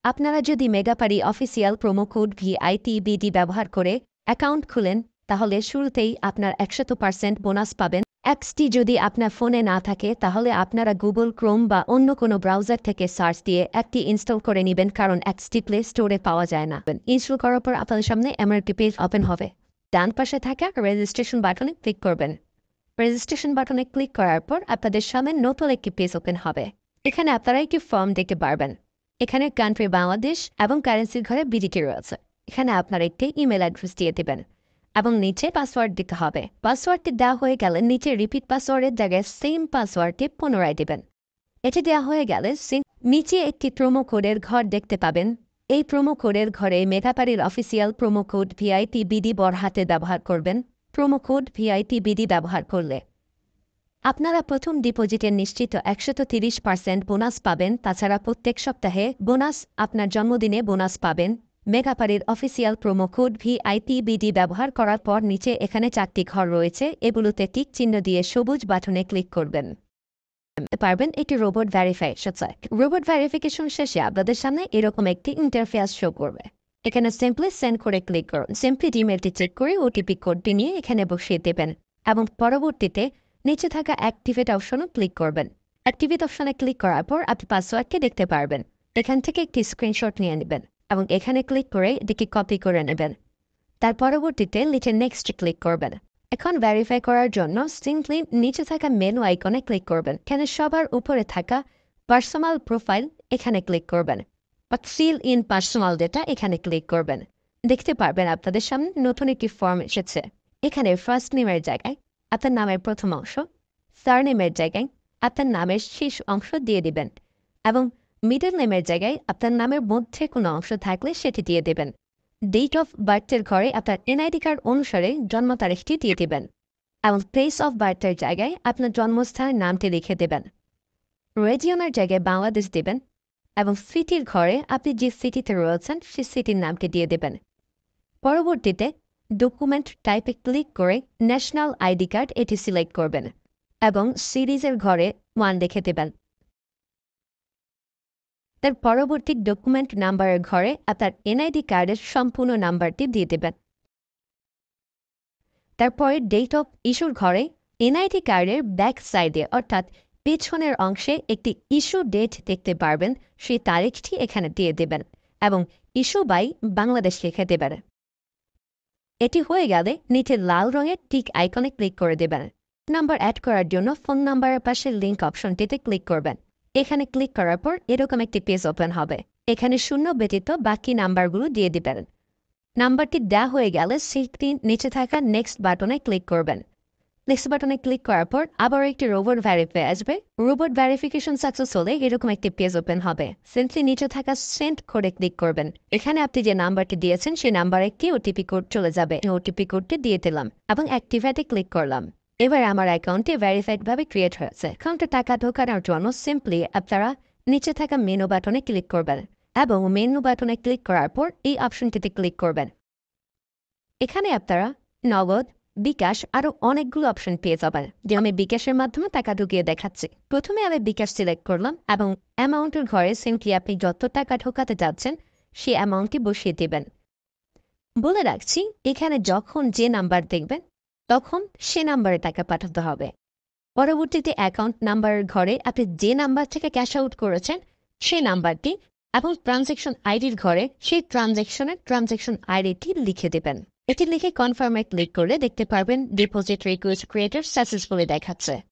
আপনারা যদি মেগাপারি official promo code ভিআইটিবিডি ব্যবহার করে অ্যাকাউন্ট খুলেন তাহলে শুরুতেই আপনার 100% বোনাস পাবেন। অ্যাপসটি যদি আপনার ফোনে না থাকে তাহলে আপনারা গুগল ক্রোম বা অন্য কোনো ব্রাউজার থেকে সার্চ দিয়ে অ্যাপটি ইনস্টল করে নেবেন, কারণ অ্যাপসটি প্লে স্টোরে পাওয়া যায় না। ইনস্টল করার পর আপনাদের সামনে এমন একটি পেজ ওপেন হবে। ডান পাশে থাকা রেজিস্ট্রেশন বাটনে ক্লিক করবেন। রেজিস্ট্রেশন বাটনে ক্লিক করার পর আপনাদের সামনে নতুন একটি পেজ ওপেন হবে। এখানে আপনারা একটি ফর্ম দেখতে পারবেন। এখানে কান্ট্রি বাংলাদেশ এবং কারেন্সির ঘরে বিডিটি রয়েছে। এখানে আপনারা একটি ইমেল অ্যাড্রেস দিয়ে দেবেন এবং নিচে পাসওয়ার্ড দিতে হবে। পাসওয়ার্ডটি দেওয়া হয়ে গেলে নিচে রিপিট পাসওয়ার্ডের জায়গায় সেম পাসওয়ার্ডটি পুনরায় দেবেন। এটি দেওয়া হয়ে গেলে নিচে একটি প্রোমো কোডের ঘর দেখতে পাবেন। এই প্রোমো কোডের ঘরে মেগাপারির অফিসিয়াল প্রোমো কোড ভিআইটিবিডি বড় হাতে ব্যবহার করবেন। প্রোমো কোড ভিআইটিবিডি ব্যবহার করলে আপনারা প্রথম ডিপোজিটের নিশ্চিত 130% বোনাস পাবেন। তাছাড়া প্রত্যেক সপ্তাহে বোনাস, আপনার জন্মদিনে বোনাস পাবেন। মেগাপারির অফিসিয়াল প্রোমো কোড ভিআইটিবিডি ব্যবহার করার পর নিচে এখানে 4টি ঘর রয়েছে, এগুলোতে টিক চিহ্ন দিয়ে সবুজ বাটনে ক্লিক করবেন। পারবেন এটি রোবট ভেরিফিকেশন। রোবট ভেরিফিকেশন শেষে আপনাদের সামনে এরকম একটি ইন্টারফেস শো করবে। এখানে সিম্পলি সেন্ড করে ক্লিক করুন। সিম্পলি ইমেলটি চেক করে ওটিপি কোডটি নিয়ে এখানে বসিয়ে দেবেন এবং পরবর্তীতে নিচে থাকা অ্যাক্টিভেট অপশনে ক্লিক করবেন। অ্যাক্টিভেট অপশনে ক্লিক করার পর আপনি পাসওয়ার্ডটি দেখতে পারবেন। এখান থেকে একটি স্ক্রিনশট নিয়ে নেবেন এবং এখানে ক্লিক করে এটিকে কপি করে নেবেন। তার পরবর্তীতে নিচে নেক্সট ক্লিক করবেন। এখন ভেরিফাই করার জন্য সিম্পলি নিচে থাকা মেনু আইকনে ক্লিক করবেন। এখানে সবার উপরে থাকা পার্সোনাল প্রোফাইল এখানে ক্লিক করবেন বা ফিল ইন পার্সোনাল ডেটা এখানে ক্লিক করবেন। দেখতে পারবেন আপনাদের সামনে নতুন একটি ফর্ম এসেছে। এখানে ফার্স্ট নেমের জায়গায় আপনার নামের প্রথম অংশ, সারনেমের জায়গায় আপনার নামের শেষ অংশ দিয়ে দিবেন এবং মিডল নেমের জায়গায় আপনার নামের মধ্যে কোনো অংশ থাকলে সেটি দিয়ে দেবেন। ডেট অফ বার্থের ঘরে আপনার এনআইডি কার্ড অনুসারে জন্ম তারিখটি দিয়ে দেবেন এবং প্লেস অফ বার্থের জায়গায় আপনার জন্মস্থানের নামটি লিখে দেবেন। রেজিয়নের জায়গায় বাংলাদেশ দেবেন এবং সিটির ঘরে আপনি যে সিটিতে রয়েছেন সেই সিটির নামটি দিয়ে দেবেন। পরবর্তীতে ডকুমেন্ট টাইপে ক্লিক করে ন্যাশনাল আইডি কার্ড এটি সিলেক্ট করবেন এবং সিরিজের ঘরে 1 লিখে দেবেন। তার পরবর্তী ডকুমেন্ট নাম্বারের ঘরে আপনার এনআইডি কার্ডের সম্পূর্ণ নাম্বারটি দিয়ে দেবেন। তারপরে ডেট অফ ইস্যুর ঘরে এনআইডি কার্ডের ব্যাক সাইডে অর্থাৎ পেছনের অংশে একটি ইস্যু ডেট দেখতে পারবেন, সেই তারিখটি এখানে দিয়ে দেবেন এবং ইস্যু বাই বাংলাদেশ লিখে দেবেন। এটি হয়ে গেলে নিচে লাল রঙের টিক আইকনে ক্লিক করে দেবেন। নাম্বার অ্যাড করার জন্য ফোন নাম্বারের পাশে লিঙ্ক অপশনটিতে ক্লিক করবেন। এখানে ক্লিক করার পর এরকম একটি পেজ ওপেন হবে। এখানে 0 ব্যতীত বাকি নাম্বারগুলো দিয়ে দিবেন। নাম্বারটি দেওয়া হয়ে গেলে সেটি নিচে থাকা নেক্সট বাটনে ক্লিক করবেন। নেক্সট বাটনে ক্লিক করার পর আবার একটি রোবট ভেরিফাই আসবে। রোবট ভেরিফিকেশন সাকসেস হলে এরকম একটি পেজ ওপেন হবে। সিম্পলি নিচে থাকা সেন্ড করে ক্লিক করবেন। এখানে আপনি যে নাম্বারটি দিয়েছেন সেই নাম্বারে একটি ওটিপি কোড চলে যাবে। ওটিপি কোডটি দিয়ে দিলাম এবং অ্যাক্টিভেটে ক্লিক করলাম। এবার আমার অ্যাকাউন্টটি ভেরিফাইডভাবে ক্রিয়েট হয়েছে। অ্যাকাউন্টে টাকা ঢোকানোর জন্য সিম্পলি আপনারা নিচে থাকা মেনু বাটনে ক্লিক করবেন এবং মেনু বাটনে ক্লিক করার পর এই অপশনটিতে ক্লিক করবেন। এখানে আপনারা নগদ, বিকাশ আরও অনেকগুলো অপশন পেয়ে যাবেন। যে আমি বিকাশের মাধ্যমে টাকা ঢুকিয়ে দেখাচ্ছি। প্রথমে আমি বিকাশ সিলেক্ট করলাম এবং অ্যামাউন্টের ঘরে সিম্পলি আপনি যত টাকা ঢোকাতে যাচ্ছেন সেই অ্যামাউন্টটি বসিয়ে দেবেন। বলে রাখছি, এখানে যখন যে নাম্বার দেখবেন তখন সে নাম্বারে টাকা পাঠাতে হবে। পরবর্তীতে অ্যাকাউন্ট নাম্বারের ঘরে আপনি যে নাম্বার থেকে ক্যাশ আউট করেছেন সেই নাম্বারটি এবং ট্রানজ্যাকশন আইডির ঘরে সেই ট্রানজ্যাকশন আইডিটি লিখে দেবেন। এটি লিখে কনফার্মে ক্লিক করে দেখতে পারবেন ডিপোজিট রিকোয়েস্ট ক্রিয়েটেড সাকসেসফুলি দেখাচ্ছে।